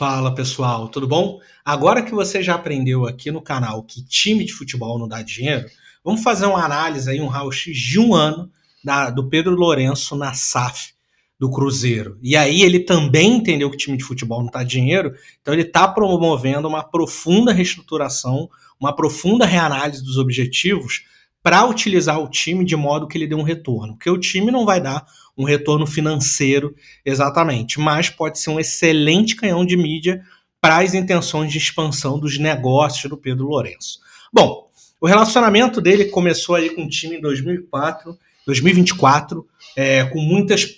Fala pessoal, tudo bom? Agora que você já aprendeu aqui no canal que time de futebol não dá dinheiro, vamos fazer uma análise aí, um raio-x de um ano do Pedro Lourenço na SAF do Cruzeiro. E aí ele também entendeu que time de futebol não dá dinheiro, então ele está promovendo uma profunda reestruturação, uma profunda reanálise dos objetivos para utilizar o time de modo que ele dê um retorno. Porque o time não vai dar um retorno financeiro exatamente, mas pode ser um excelente canhão de mídia para as intenções de expansão dos negócios do Pedro Lourenço. Bom, o relacionamento dele começou aí com o time em 2024,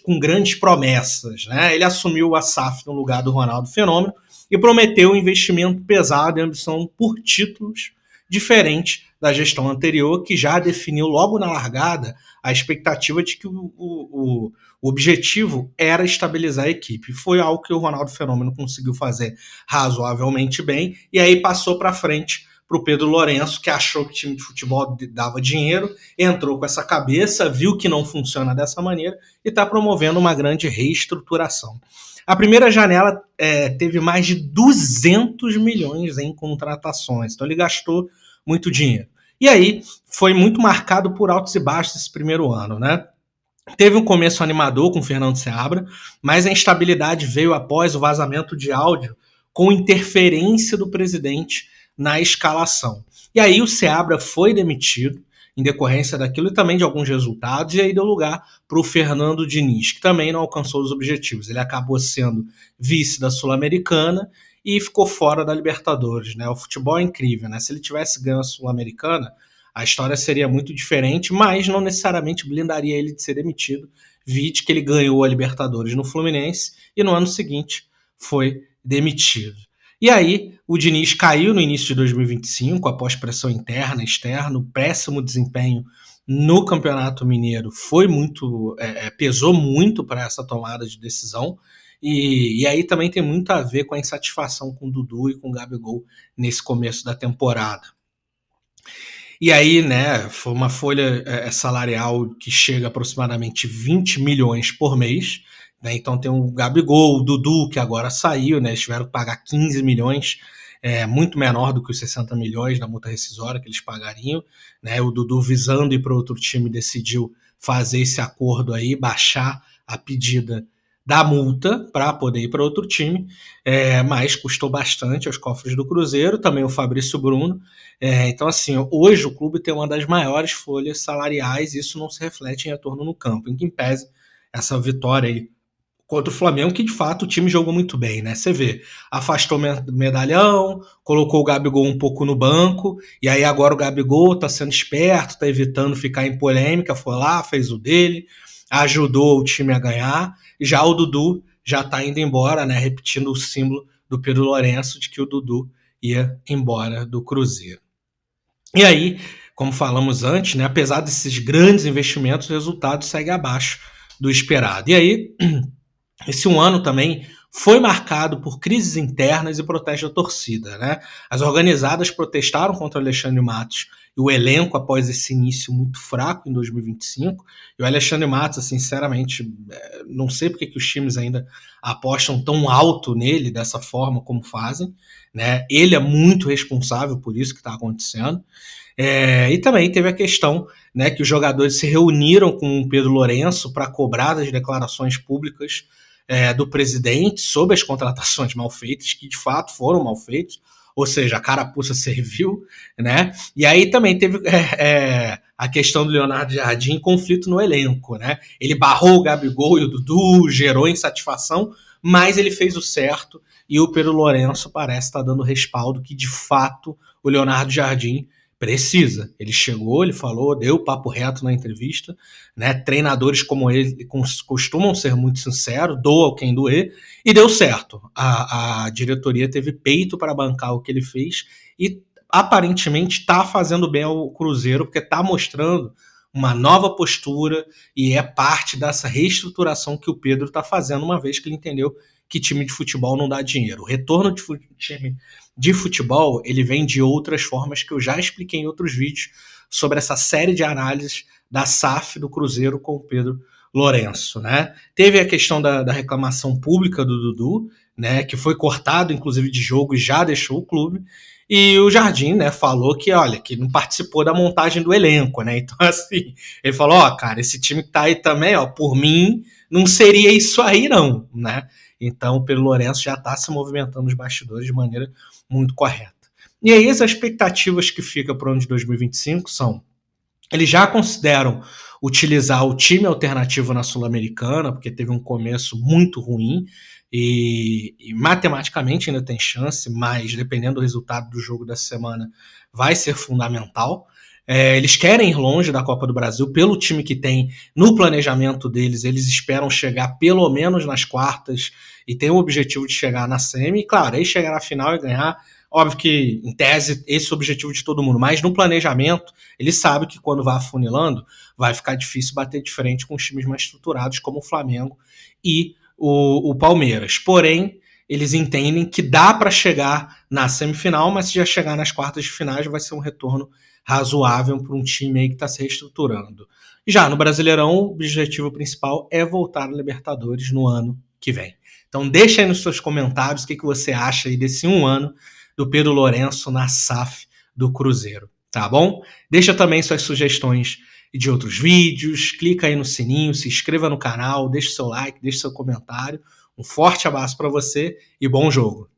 com grandes promessas, né? Ele assumiu a SAF no lugar do Ronaldo Fenômeno e prometeu um investimento pesado e ambição por títulos diferente da gestão anterior, que já definiu logo na largada a expectativa de que o objetivo era estabilizar a equipe. Foi algo que o Ronaldo Fenômeno conseguiu fazer razoavelmente bem, e aí passou para frente para o Pedro Lourenço, que achou que o time de futebol dava dinheiro, entrou com essa cabeça, viu que não funciona dessa maneira e está promovendo uma grande reestruturação. A primeira janela teve mais de 200 milhões em contratações, então ele gastou muito dinheiro. E aí foi muito marcado por altos e baixos esse primeiro ano, né? Teve um começo animador com o Fernando Seabra, mas a instabilidade veio após o vazamento de áudio com interferência do presidente na escalação. E aí o Seabra foi demitido em decorrência daquilo e também de alguns resultados, e aí deu lugar para o Fernando Diniz, que também não alcançou os objetivos. Ele acabou sendo vice da Sul-Americana e ficou fora da Libertadores, né? O futebol é incrível, né? Se ele tivesse ganho a Sul-Americana, a história seria muito diferente, mas não necessariamente blindaria ele de ser demitido, vide que ele ganhou a Libertadores no Fluminense e no ano seguinte foi demitido. E aí o Diniz caiu no início de 2025, após pressão interna e externa, o péssimo desempenho no Campeonato Mineiro pesou muito para essa tomada de decisão. E aí também tem muito a ver com a insatisfação com o Dudu e com o Gabigol nesse começo da temporada. E aí, né, foi uma folha salarial que chega a aproximadamente 20 milhões por mês, né? Então tem o Gabigol, o Dudu, que agora saiu, né? Eles tiveram que pagar 15 milhões, muito menor do que os 60 milhões da multa rescisória que eles pagariam, né? O Dudu, visando ir para outro time, decidiu fazer esse acordo aí, baixar a pedida da multa para poder ir para outro time, mas custou bastante aos cofres do Cruzeiro, também o Fabrício Bruno. Então, assim, hoje o clube tem uma das maiores folhas salariais e isso não se reflete em retorno no campo, em que pese essa vitória aí contra o Flamengo, que de fato o time jogou muito bem, né? Você vê, afastou medalhão, colocou o Gabigol um pouco no banco, e aí agora o Gabigol tá sendo esperto, tá evitando ficar em polêmica, foi lá, fez o dele, ajudou o time a ganhar, e já o Dudu já tá indo embora, né? Repetindo o símbolo do Pedro Lourenço de que o Dudu ia embora do Cruzeiro. E aí, como falamos antes, né, apesar desses grandes investimentos, o resultado segue abaixo do esperado. E aí, esse um ano também foi marcado por crises internas e protestos da torcida, né? As organizadas protestaram contra o Alexandre Matos e o elenco após esse início muito fraco em 2025. E o Alexandre Matos, sinceramente, não sei porque que os times ainda apostam tão alto nele dessa forma como fazem, né? Ele é muito responsável por isso que está acontecendo. E também teve a questão, né, que os jogadores se reuniram com o Pedro Lourenço para cobrar das declarações públicas do presidente sobre as contratações mal feitas, que de fato foram mal feitas, ou seja, a carapuça serviu, né? E aí também teve a questão do Leonardo Jardim, conflito no elenco, né? Ele barrou o Gabigol e o Dudu, gerou insatisfação, mas ele fez o certo e o Pedro Lourenço parece estar dando respaldo que de fato o Leonardo Jardim precisa. Ele chegou, ele falou, deu papo reto na entrevista, né? Treinadores como ele costumam ser muito sinceros, doa quem doer, e deu certo. A diretoria teve peito para bancar o que ele fez e aparentemente está fazendo bem ao Cruzeiro, porque está mostrando uma nova postura e é parte dessa reestruturação que o Pedro está fazendo, uma vez que ele entendeu que time de futebol não dá dinheiro. O retorno de time de futebol, ele vem de outras formas que eu já expliquei em outros vídeos sobre essa série de análises da SAF do Cruzeiro com o Pedro Lourenço, né? Teve a questão da reclamação pública do Dudu, né, que foi cortado, inclusive, de jogo e já deixou o clube. E o Jardim, né, falou que, olha, que não participou da montagem do elenco, né? Então, assim, ele falou, ó, cara, esse time que tá aí também, ó, por mim, não seria isso aí, não, né? Então, o Pedro Lourenço já está se movimentando nos bastidores de maneira muito correta. E aí, as expectativas que ficam para o ano de 2025 são: eles já consideram utilizar o time alternativo na Sul-Americana, porque teve um começo muito ruim e matematicamente ainda tem chance, mas dependendo do resultado do jogo dessa semana, vai ser fundamental. Eles querem ir longe da Copa do Brasil pelo time que tem no planejamento deles. Eles esperam chegar pelo menos nas quartas e tem o objetivo de chegar na semi. E, claro, aí chegar na final e ganhar. Óbvio que, em tese, esse é o objetivo de todo mundo, mas no planejamento, ele sabe que quando vai afunilando, vai ficar difícil bater de frente com os times mais estruturados, como o Flamengo e o Palmeiras. Porém, eles entendem que dá para chegar na semifinal, mas se já chegar nas quartas de finais, vai ser um retorno razoável para um time aí que está se reestruturando. Já no Brasileirão, o objetivo principal é voltar à Libertadores no ano que vem. Então deixa aí nos seus comentários o que você acha aí desse um ano do Pedro Lourenço na SAF do Cruzeiro, tá bom? Deixa também suas sugestões de outros vídeos, clica aí no sininho, se inscreva no canal, deixa seu like, deixa seu comentário. Um forte abraço para você e bom jogo!